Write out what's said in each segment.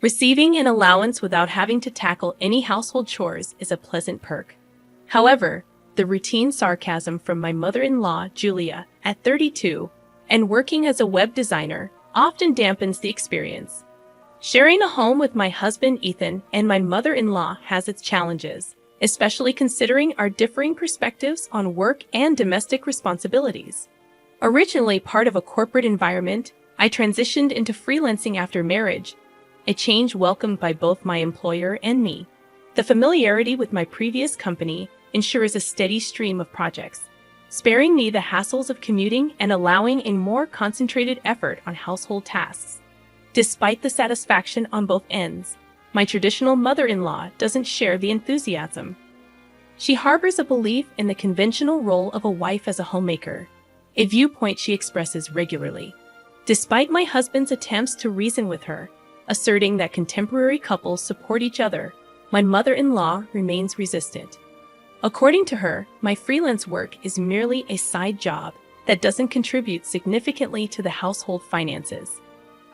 Receiving an allowance without having to tackle any household chores is a pleasant perk. However, the routine sarcasm from my mother-in-law, Julia, at 32, and working as a web designer often dampens the experience. Sharing a home with my husband, Ethan, and my mother-in-law has its challenges, especially considering our differing perspectives on work and domestic responsibilities. Originally part of a corporate environment, I transitioned into freelancing after marriage, a change welcomed by both my employer and me. The familiarity with my previous company ensures a steady stream of projects, sparing me the hassles of commuting and allowing a more concentrated effort on household tasks. Despite the satisfaction on both ends, my traditional mother-in-law doesn't share the enthusiasm. She harbors a belief in the conventional role of a wife as a homemaker, a viewpoint she expresses regularly. Despite my husband's attempts to reason with her, asserting that contemporary couples support each other, my mother-in-law remains resistant. According to her, my freelance work is merely a side job that doesn't contribute significantly to the household finances.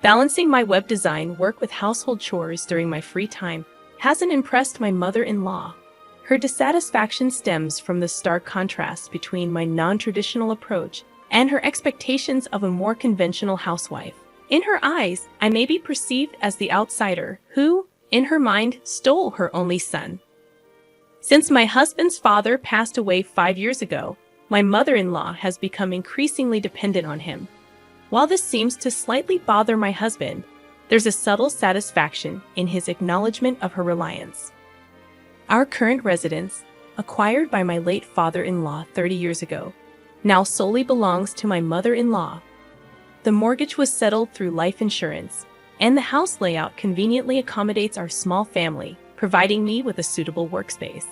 Balancing my web design work with household chores during my free time hasn't impressed my mother-in-law. Her dissatisfaction stems from the stark contrast between my non-traditional approach and her expectations of a more conventional housewife. In her eyes, I may be perceived as the outsider who, in her mind, stole her only son. Since my husband's father passed away 5 years ago, my mother-in-law has become increasingly dependent on him. While this seems to slightly bother my husband, there's a subtle satisfaction in his acknowledgement of her reliance. Our current residence, acquired by my late father-in-law 30 years ago, now solely belongs to my mother-in-law. The mortgage was settled through life insurance, and the house layout conveniently accommodates our small family, providing me with a suitable workspace.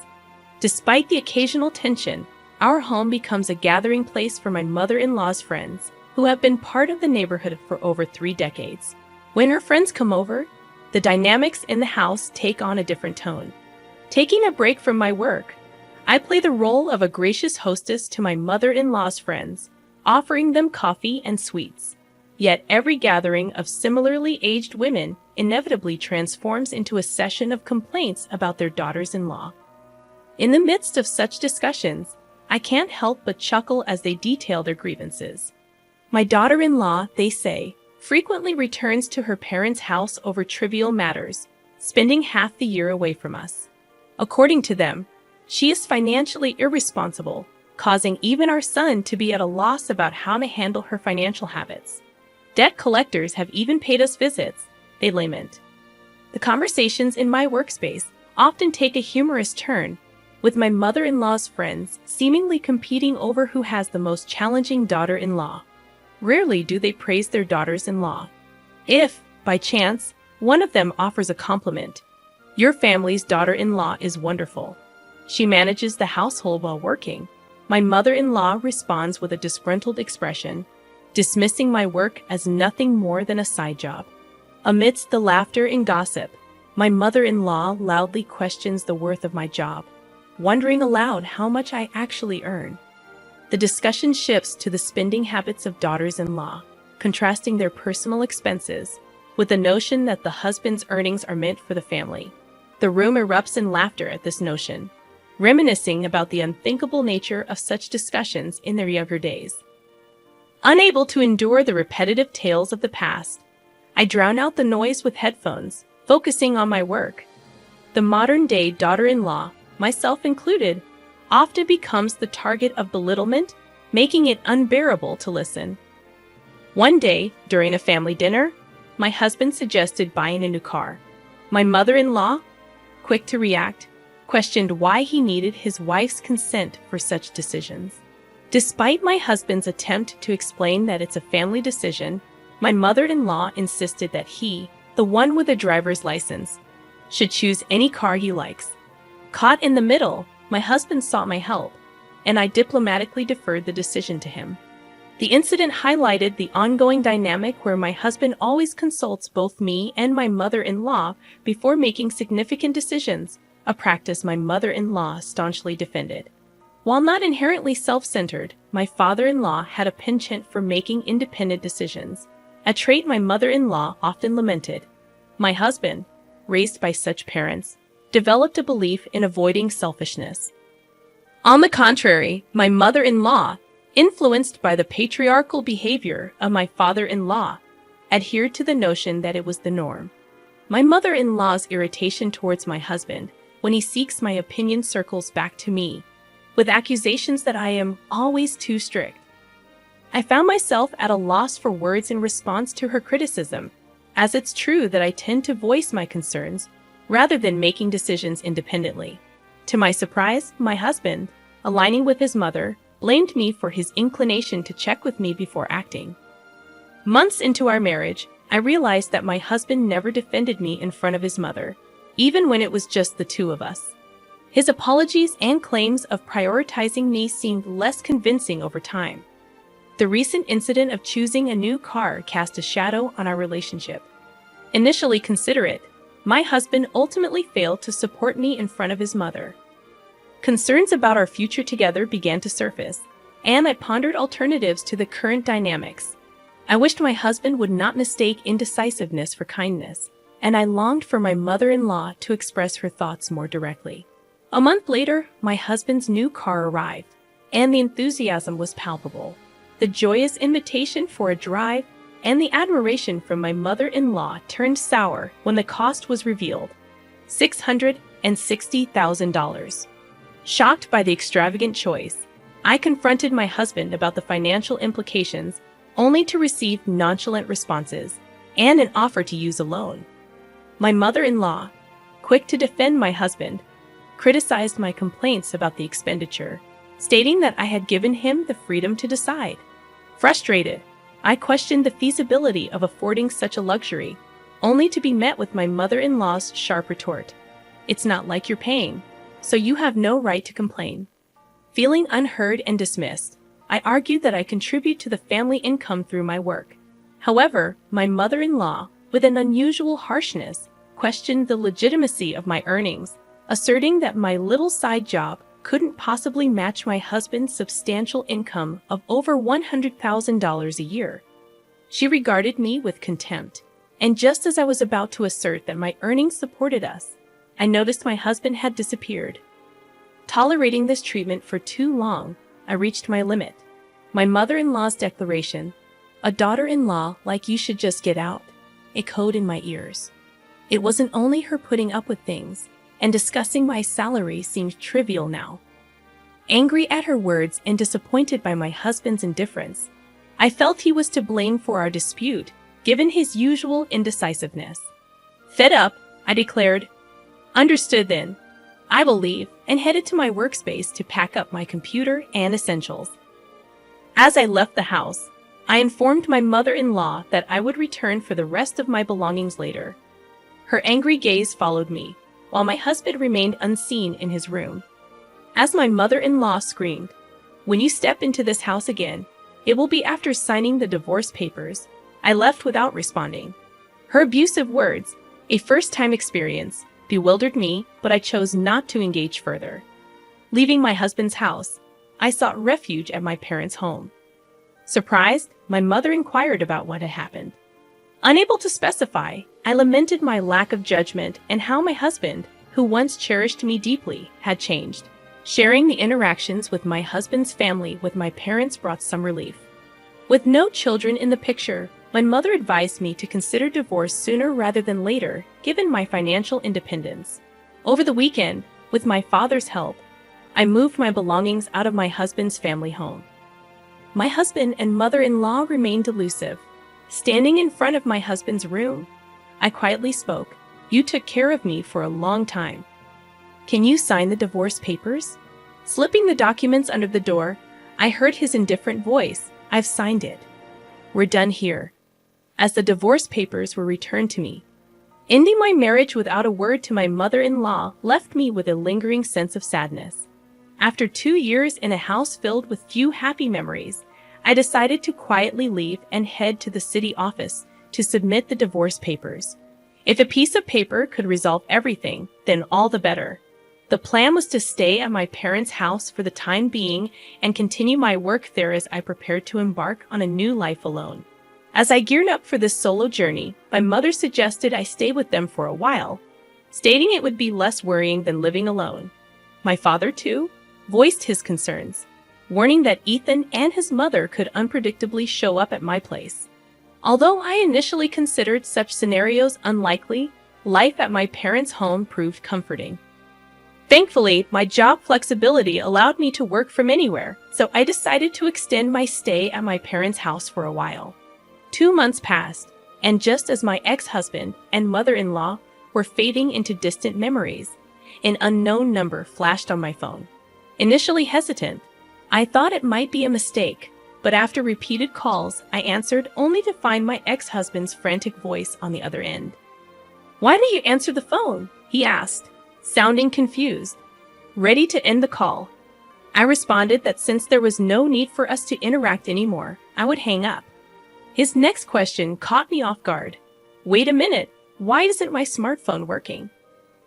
Despite the occasional tension, our home becomes a gathering place for my mother-in-law's friends, who have been part of the neighborhood for over 3 decades. When her friends come over, the dynamics in the house take on a different tone. Taking a break from my work, I play the role of a gracious hostess to my mother-in-law's friends, offering them coffee and sweets. Yet every gathering of similarly aged women inevitably transforms into a session of complaints about their daughters-in-law. In the midst of such discussions, I can't help but chuckle as they detail their grievances. My daughter-in-law, they say, frequently returns to her parents' house over trivial matters, spending half the year away from us. According to them, she is financially irresponsible, causing even our son to be at a loss about how to handle her financial habits. Debt collectors have even paid us visits, they lament. The conversations in my workspace often take a humorous turn, with my mother-in-law's friends seemingly competing over who has the most challenging daughter-in-law. Rarely do they praise their daughters-in-law. If, by chance, one of them offers a compliment, "Your family's daughter-in-law is wonderful. She manages the household while working," my mother-in-law responds with a disgruntled expression, dismissing my work as nothing more than a side job. Amidst the laughter and gossip, my mother-in-law loudly questions the worth of my job, wondering aloud how much I actually earn. The discussion shifts to the spending habits of daughters-in-law, contrasting their personal expenses with the notion that the husband's earnings are meant for the family. The room erupts in laughter at this notion, reminiscing about the unthinkable nature of such discussions in their younger days. Unable to endure the repetitive tales of the past, I drown out the noise with headphones, focusing on my work. The modern-day daughter-in-law, myself included, often becomes the target of belittlement, making it unbearable to listen. One day, during a family dinner, my husband suggested buying a new car. My mother-in-law, quick to react, questioned why he needed his wife's consent for such decisions. Despite my husband's attempt to explain that it's a family decision, my mother-in-law insisted that he, the one with a driver's license, should choose any car he likes. Caught in the middle, my husband sought my help, and I diplomatically deferred the decision to him. The incident highlighted the ongoing dynamic where my husband always consults both me and my mother-in-law before making significant decisions, a practice my mother-in-law staunchly defended. While not inherently self-centered, my father-in-law had a penchant for making independent decisions, a trait my mother-in-law often lamented. My husband, raised by such parents, developed a belief in avoiding selfishness. On the contrary, my mother-in-law, influenced by the patriarchal behavior of my father-in-law, adhered to the notion that it was the norm. My mother-in-law's irritation towards my husband when he seeks my opinion circles back to me, with accusations that I am always too strict. I found myself at a loss for words in response to her criticism, as it's true that I tend to voice my concerns rather than making decisions independently. To my surprise, my husband, aligning with his mother, blamed me for his inclination to check with me before acting. Months into our marriage, I realized that my husband never defended me in front of his mother, even when it was just the two of us. His apologies and claims of prioritizing me seemed less convincing over time. The recent incident of choosing a new car cast a shadow on our relationship. Initially considerate, my husband ultimately failed to support me in front of his mother. Concerns about our future together began to surface, and I pondered alternatives to the current dynamics. I wished my husband would not mistake indecisiveness for kindness, and I longed for my mother-in-law to express her thoughts more directly. A month later, my husband's new car arrived, and the enthusiasm was palpable. The joyous invitation for a drive and the admiration from my mother-in-law turned sour when the cost was revealed: $660,000. Shocked by the extravagant choice, I confronted my husband about the financial implications, only to receive nonchalant responses and an offer to use a loan. My mother-in-law, quick to defend my husband, criticized my complaints about the expenditure, stating that I had given him the freedom to decide. Frustrated, I questioned the feasibility of affording such a luxury, only to be met with my mother-in-law's sharp retort: "It's not like you're paying, so you have no right to complain." Feeling unheard and dismissed, I argued that I contribute to the family income through my work. However, my mother-in-law, with an unusual harshness, questioned the legitimacy of my earnings, asserting that my little side job couldn't possibly match my husband's substantial income of over $100,000 a year. She regarded me with contempt, and just as I was about to assert that my earnings supported us, I noticed my husband had disappeared. Tolerating this treatment for too long, I reached my limit. My mother-in-law's declaration, "A daughter-in-law like you should just get out," echoed in my ears. It wasn't only her putting up with things, and discussing my salary seemed trivial now. Angry at her words and disappointed by my husband's indifference, I felt he was to blame for our dispute, given his usual indecisiveness. Fed up, I declared, "Understood then. I will leave," and headed to my workspace to pack up my computer and essentials. As I left the house, I informed my mother-in-law that I would return for the rest of my belongings later. Her angry gaze followed me, while my husband remained unseen in his room. As my mother-in-law screamed, "When you step into this house again, it will be after signing the divorce papers," I left without responding. Her abusive words, a first-time experience, bewildered me, but I chose not to engage further. Leaving my husband's house, I sought refuge at my parents' home. Surprised, my mother inquired about what had happened. Unable to specify, I lamented my lack of judgment and how my husband, who once cherished me deeply, had changed. Sharing the interactions with my husband's family with my parents brought some relief. With no children in the picture, my mother advised me to consider divorce sooner rather than later, given my financial independence. Over the weekend, with my father's help, I moved my belongings out of my husband's family home. My husband and mother-in-law remained elusive. Standing in front of my husband's room, I quietly spoke, "You took care of me for a long time. Can you sign the divorce papers?" Slipping the documents under the door, I heard his indifferent voice, "I've signed it. We're done here." As the divorce papers were returned to me, ending my marriage without a word to my mother-in-law left me with a lingering sense of sadness. After 2 years in a house filled with few happy memories, I decided to quietly leave and head to the city office to submit the divorce papers. If a piece of paper could resolve everything, then all the better. The plan was to stay at my parents' house for the time being and continue my work there as I prepared to embark on a new life alone. As I geared up for this solo journey, my mother suggested I stay with them for a while, stating it would be less worrying than living alone. My father, too, voiced his concerns, warning that Ethan and his mother could unpredictably show up at my place. Although I initially considered such scenarios unlikely, life at my parents' home proved comforting. Thankfully, my job flexibility allowed me to work from anywhere, so I decided to extend my stay at my parents' house for a while. 2 months passed, and just as my ex-husband and mother-in-law were fading into distant memories, an unknown number flashed on my phone. Initially hesitant, I thought it might be a mistake, but after repeated calls, I answered only to find my ex-husband's frantic voice on the other end. "Why didn't you answer the phone?" he asked, sounding confused. Ready to end the call, I responded that since there was no need for us to interact anymore, I would hang up. His next question caught me off guard. "Wait a minute, why isn't my smartphone working?"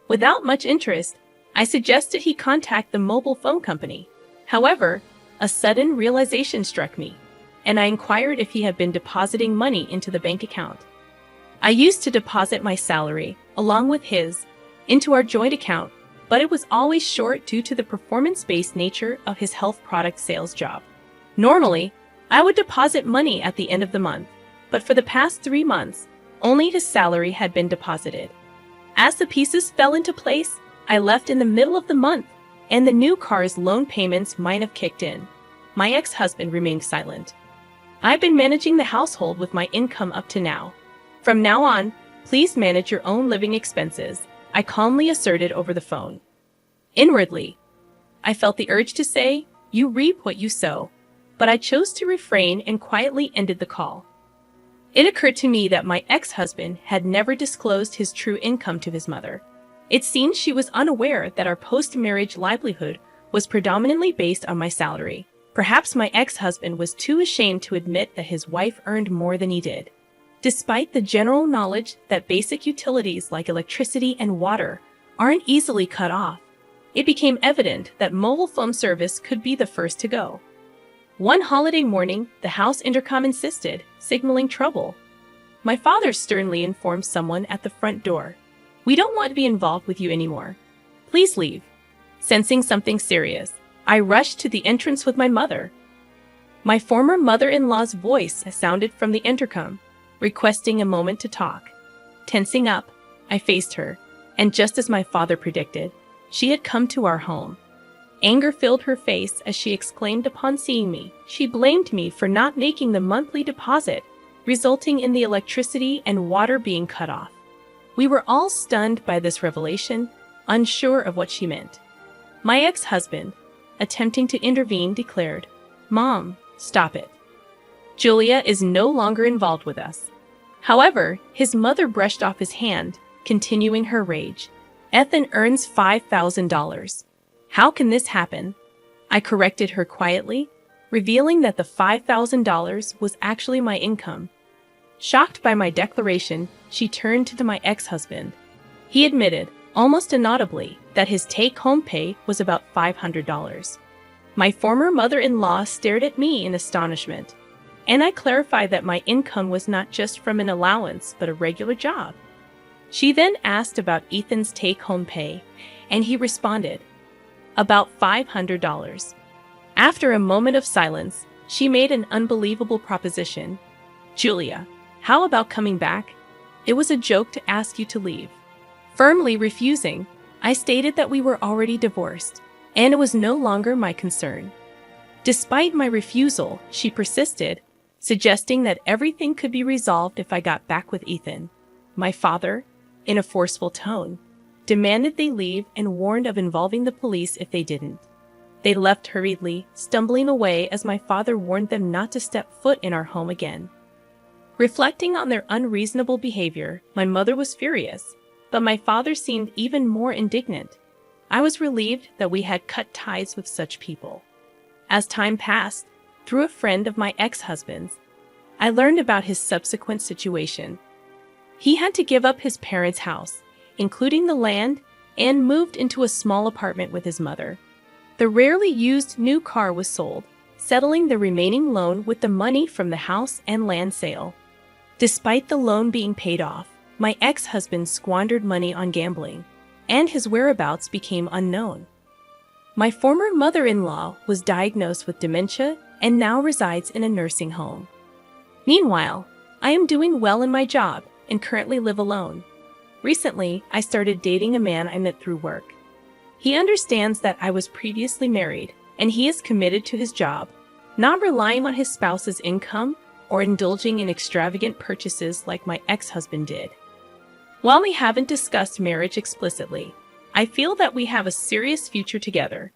Without much interest, I suggested he contact the mobile phone company. However, a sudden realization struck me, and I inquired if he had been depositing money into the bank account. I used to deposit my salary, along with his, into our joint account, but it was always short due to the performance-based nature of his health product sales job. Normally, I would deposit money at the end of the month, but for the past 3 months, only his salary had been deposited. As the pieces fell into place, I left in the middle of the month, and the new car's loan payments might have kicked in. My ex-husband remained silent. "I've been managing the household with my income up to now. From now on, please manage your own living expenses," I calmly asserted over the phone. Inwardly, I felt the urge to say, "You reap what you sow," but I chose to refrain and quietly ended the call. It occurred to me that my ex-husband had never disclosed his true income to his mother. It seemed she was unaware that our post-marriage livelihood was predominantly based on my salary. Perhaps my ex-husband was too ashamed to admit that his wife earned more than he did. Despite the general knowledge that basic utilities like electricity and water aren't easily cut off, it became evident that mobile phone service could be the first to go. One holiday morning, the house intercom insisted, signaling trouble. My father sternly informed someone at the front door, "We don't want to be involved with you anymore. Please leave." Sensing something serious, I rushed to the entrance with my mother. My former mother-in-law's voice sounded from the intercom, requesting a moment to talk. Tensing up, I faced her, and just as my father predicted, she had come to our home. Anger filled her face as she exclaimed upon seeing me. She blamed me for not making the monthly deposit, resulting in the electricity and water being cut off. We were all stunned by this revelation, unsure of what she meant. My ex-husband, attempting to intervene, declared, "Mom, stop it. Julia is no longer involved with us." However, his mother brushed off his hand, continuing her rage. "Ethan earns $5,000. How can this happen?" I corrected her quietly, revealing that the $5,000 was actually my income. Shocked by my declaration, she turned to my ex-husband. He admitted, almost inaudibly, that his take-home pay was about $500. My former mother-in-law stared at me in astonishment, and I clarified that my income was not just from an allowance, but a regular job. She then asked about Ethan's take-home pay, and he responded, "About $500. After a moment of silence, she made an unbelievable proposition. "Julia, how about coming back? It was a joke to ask you to leave." Firmly refusing, I stated that we were already divorced, and it was no longer my concern. Despite my refusal, she persisted, suggesting that everything could be resolved if I got back with Ethan. My father, in a forceful tone, demanded they leave and warned of involving the police if they didn't. They left hurriedly, stumbling away as my father warned them not to step foot in our home again. Reflecting on their unreasonable behavior, my mother was furious, but my father seemed even more indignant. I was relieved that we had cut ties with such people. As time passed, through a friend of my ex-husband's, I learned about his subsequent situation. He had to give up his parents' house, including the land, and moved into a small apartment with his mother. The rarely used new car was sold, settling the remaining loan with the money from the house and land sale. Despite the loan being paid off, my ex-husband squandered money on gambling, and his whereabouts became unknown. My former mother-in-law was diagnosed with dementia and now resides in a nursing home. Meanwhile, I am doing well in my job and currently live alone. Recently, I started dating a man I met through work. He understands that I was previously married, and he is committed to his job, not relying on his spouse's income or indulging in extravagant purchases like my ex-husband did. While we haven't discussed marriage explicitly, I feel that we have a serious future together,